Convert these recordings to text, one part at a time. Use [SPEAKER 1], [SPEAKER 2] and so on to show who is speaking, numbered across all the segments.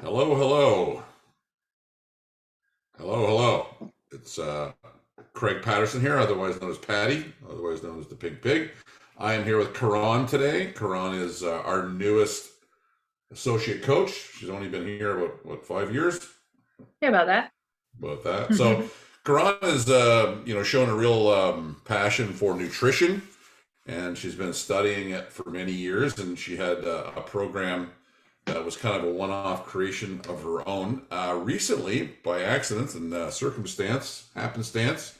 [SPEAKER 1] Hello, hello, hello. It's Craig Patterson here, otherwise known as Patty, otherwise known as the Pig Pig. I am here with Karan today. Karan is our newest associate coach. She's only been here about 5 years.
[SPEAKER 2] Yeah, about that.
[SPEAKER 1] About that. So Karan is shown a real passion for nutrition, and she's been studying it for many years. And she had a program that was kind of a one-off creation of her own. Recently, by accident and happenstance,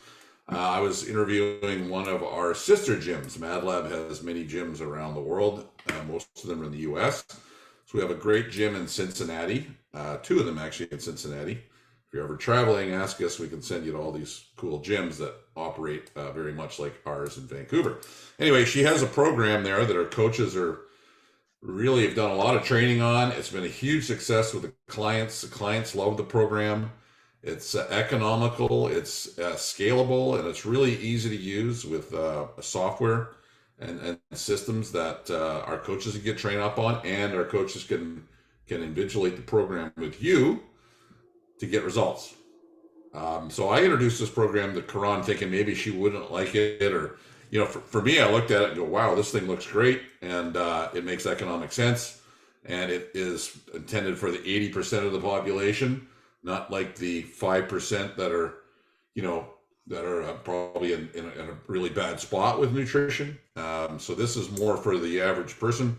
[SPEAKER 1] I was interviewing one of our sister gyms. Madlab has many gyms around the world. Most of them are in the U.S. So we have a great gym in Cincinnati. Two of them actually in Cincinnati. If you're ever traveling, ask us. We can send you to all these cool gyms that operate very much like ours in Vancouver. Anyway, she has a program there that her coaches are really have done a lot of training on. It's been a huge success with the clients. The clients love the program. It's economical, it's scalable, and it's really easy to use with software and systems that our coaches can get trained up on, and our coaches can invigilate the program with you to get results. So I introduced this program to Karan thinking maybe she wouldn't like it, or for me, I looked at it and go, wow, this thing looks great, and it makes economic sense, and it is intended for the 80% of the population, not like the 5% that are, probably in a really bad spot with nutrition. So this is more for the average person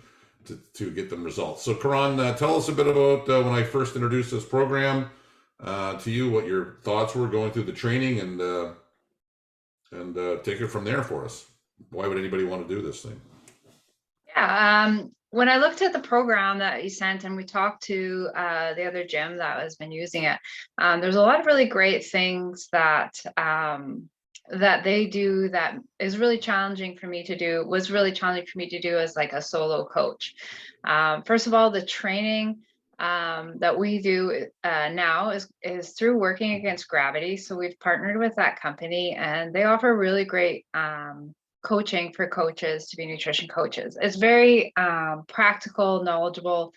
[SPEAKER 1] to get them results. So Karan, tell us a bit about when I first introduced this program to you, what your thoughts were going through the training, and take it from there for us. Why would anybody want to do this thing?
[SPEAKER 2] Yeah. When I looked at the program that you sent and we talked to the other gym that has been using it, there's a lot of really great things that they do that is really challenging for me to do, was really challenging for me to do as like a solo coach. First of all, the training that we do now is through Working Against Gravity. So we've partnered with that company, and they offer really great coaching for coaches to be nutrition coaches. It's very practical, knowledgeable,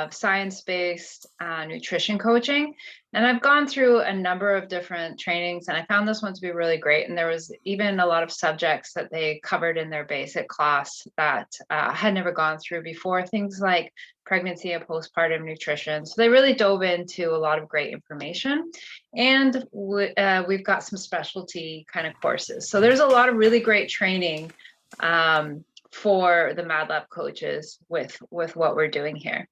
[SPEAKER 2] science-based nutrition coaching. And I've gone through a number of different trainings, and I found this one to be really great. And there was even a lot of subjects that they covered in their basic class that I had never gone through before, things like pregnancy and postpartum nutrition. So they really dove into a lot of great information. And we've got some specialty kind of courses. So there's a lot of really great training for the Madlab coaches with what we're doing here.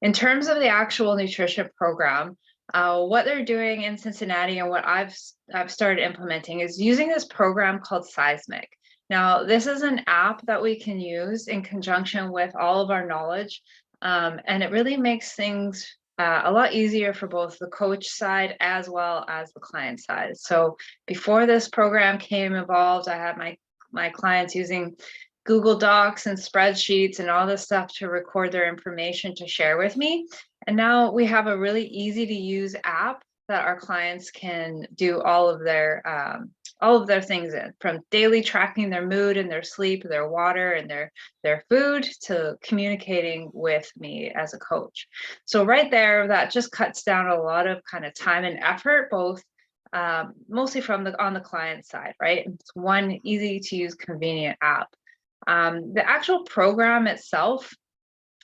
[SPEAKER 2] In terms of the actual nutrition program, what they're doing in Cincinnati and what I've started implementing is using this program called Seismic. Now, this is an app that we can use in conjunction with all of our knowledge, and it really makes things a lot easier for both the coach side as well as the client side. So before this program came involved, I had my clients using Google Docs and spreadsheets and all this stuff to record their information to share with me. And now we have a really easy to use app that our clients can do all of their things in, from daily tracking their mood and their sleep, their water and their food, to communicating with me as a coach. So right there, that just cuts down a lot of kind of time and effort, both mostly on the client side, right? It's one easy to use, convenient app. The actual program itself,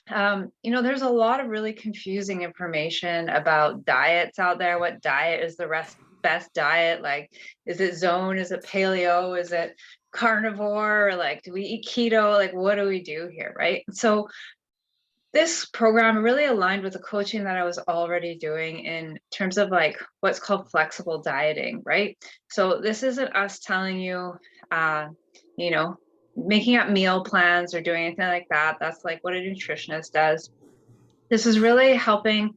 [SPEAKER 2] there's a lot of really confusing information about diets out there. What diet is the best diet? Like, is it zone? Is it paleo? Is it carnivore? Or like, do we eat keto? Like, what do we do here, right? So this program really aligned with the coaching that I was already doing in terms of like what's called flexible dieting, right? So this isn't us telling you, making up meal plans or doing anything like that. That's like what a nutritionist does. This is really helping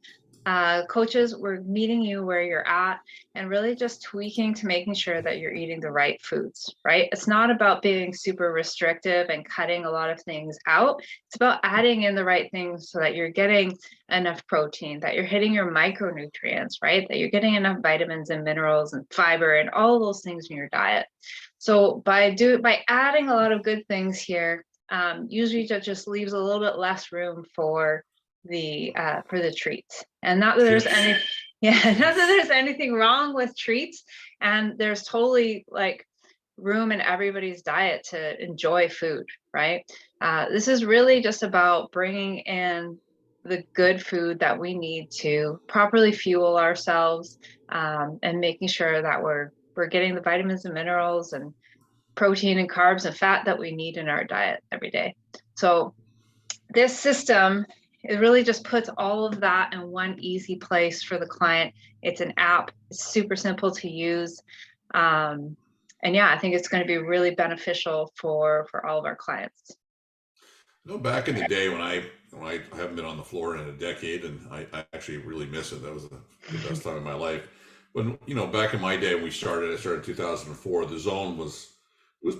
[SPEAKER 2] coaches. We're meeting you where you're at and really just tweaking to making sure that you're eating the right foods, right? It's not about being super restrictive and cutting a lot of things out. It's about adding in the right things so that you're getting enough protein, that you're hitting your micronutrients, right? That you're getting enough vitamins and minerals and fiber and all those things in your diet. So by adding a lot of good things here, usually that just leaves a little bit less room for for the treats. And not that there's any, yeah, not that there's anything wrong with treats, and there's totally like room in everybody's diet to enjoy food, right? This is really just about bringing in the good food that we need to properly fuel ourselves, and making sure that we're getting the vitamins and minerals and protein and carbs and fat that we need in our diet every day. So this system, it really just puts all of that in one easy place for the client. It's an app, it's super simple to use. And yeah, I think it's going to be really beneficial for all of our clients.
[SPEAKER 1] Back in the day when I haven't been on the floor in a decade, and I actually really miss it. That was the best time of my life. When back in my day when I started in 2004. The zone was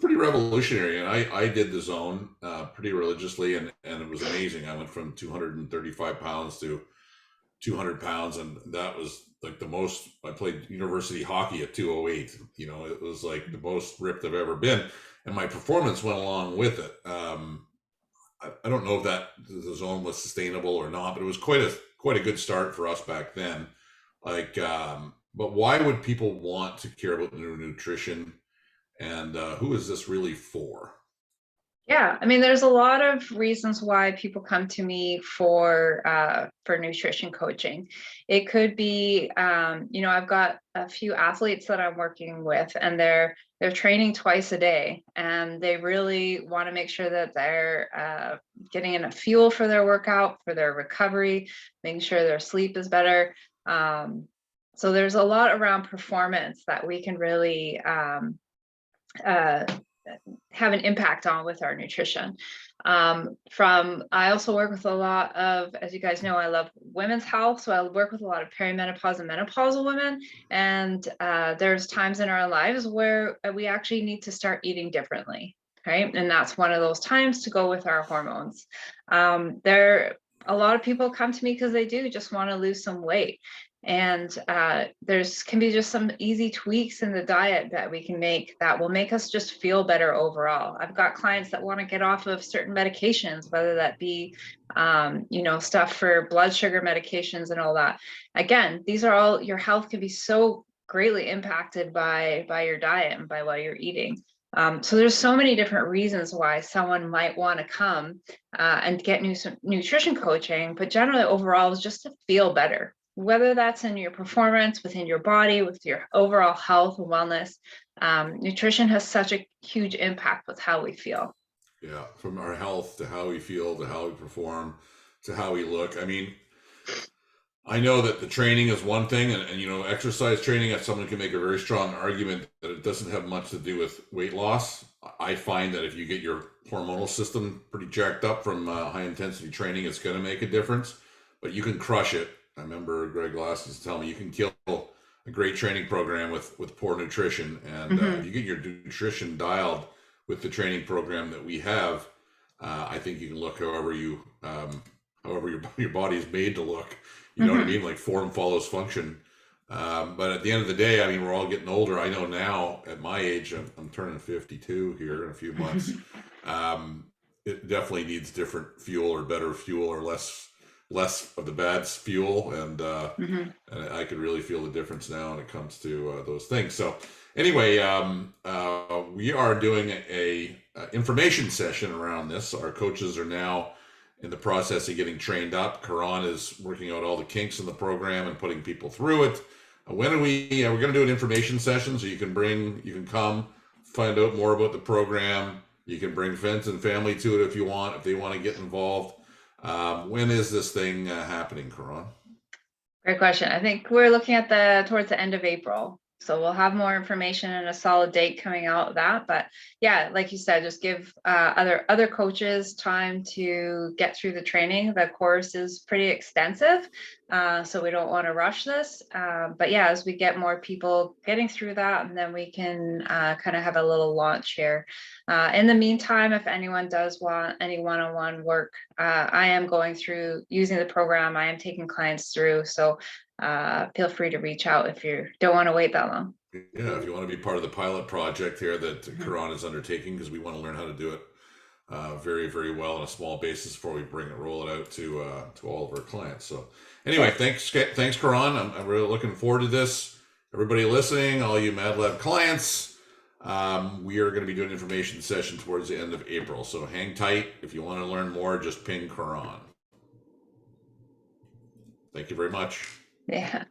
[SPEAKER 1] pretty revolutionary, and I did the zone pretty religiously, and it was amazing. I went from 235 pounds to 200 pounds, and that was like the most. I played university hockey at 208. It was like the most ripped I've ever been, and my performance went along with it. I don't know if that the zone was sustainable or not, but it was quite a good start for us back then. But why would people want to care about nutrition, and who is this really for?
[SPEAKER 2] Yeah, I mean, there's a lot of reasons why people come to me for nutrition coaching. It could be, I've got a few athletes that I'm working with, and they're training twice a day, and they really want to make sure that they're getting enough fuel for their workout, for their recovery, making sure their sleep is better. So there's a lot around performance that we can really have an impact on with our nutrition. I also work with a lot of, as you guys know, I love women's health. So I work with a lot of perimenopause and menopausal women. And there's times in our lives where we actually need to start eating differently, right? And that's one of those times to go with our hormones. A lot of people come to me because they do just want to lose some weight. And there's can be just some easy tweaks in the diet that we can make that will make us just feel better overall. I've got clients that want to get off of certain medications, whether that be, stuff for blood sugar medications and all that. Again, these are all, your health can be so greatly impacted by your diet and by what you're eating. So there's so many different reasons why someone might want to come and get nutrition coaching, but generally overall is just to feel better. Whether that's in your performance, within your body, with your overall health and wellness, nutrition has such a huge impact with how we feel.
[SPEAKER 1] Yeah, from our health to how we feel to how we perform to how we look. I mean, I know that the training is one thing, and exercise training, someone can make a very strong argument that it doesn't have much to do with weight loss. I find that if you get your hormonal system pretty jacked up from high intensity training, it's going to make a difference, but you can crush it. I remember Greg Glass used to tell me you can kill a great training program with poor nutrition. And if you get your nutrition dialed with the training program that we have, I think you can look however your body is made to look. You know what I mean? Like form follows function. But at the end of the day, I mean, we're all getting older. I know now at my age, I'm turning 52 here in a few months. It definitely needs different fuel or better fuel or less of the bad fuel, and I could really feel the difference now when it comes to those things. So anyway, we are doing a information session around this. Our coaches are now in the process of getting trained up. Karan is working out all the kinks in the program and putting people through it. When are we're going to do an information session, so you can come find out more about the program. You can bring friends and family to it if you want, if they want to get involved. When is this thing happening, Karan?
[SPEAKER 2] Great question. I think we're looking at towards the end of April. So we'll have more information and a solid date coming out of that. But yeah, like you said, just give other coaches time to get through the training. The course is pretty extensive, so we don't want to rush this. But yeah, as we get more people getting through that, and then we can kind of have a little launch here. In the meantime, if anyone does want any one-on-one work, I am going through using the program. I am taking clients through. So feel free to reach out if you don't want to wait that long.
[SPEAKER 1] Yeah, if you want to be part of the pilot project here that Karan is undertaking, because we want to learn how to do it very, very well on a small basis before we roll it out to all of our clients. So anyway, thanks, Karan. I'm really looking forward to this. Everybody listening, all you Madlab clients, we are going to be doing an information session towards the end of April. So hang tight. If you want to learn more, just ping Karan. Thank you very much.
[SPEAKER 2] Yeah.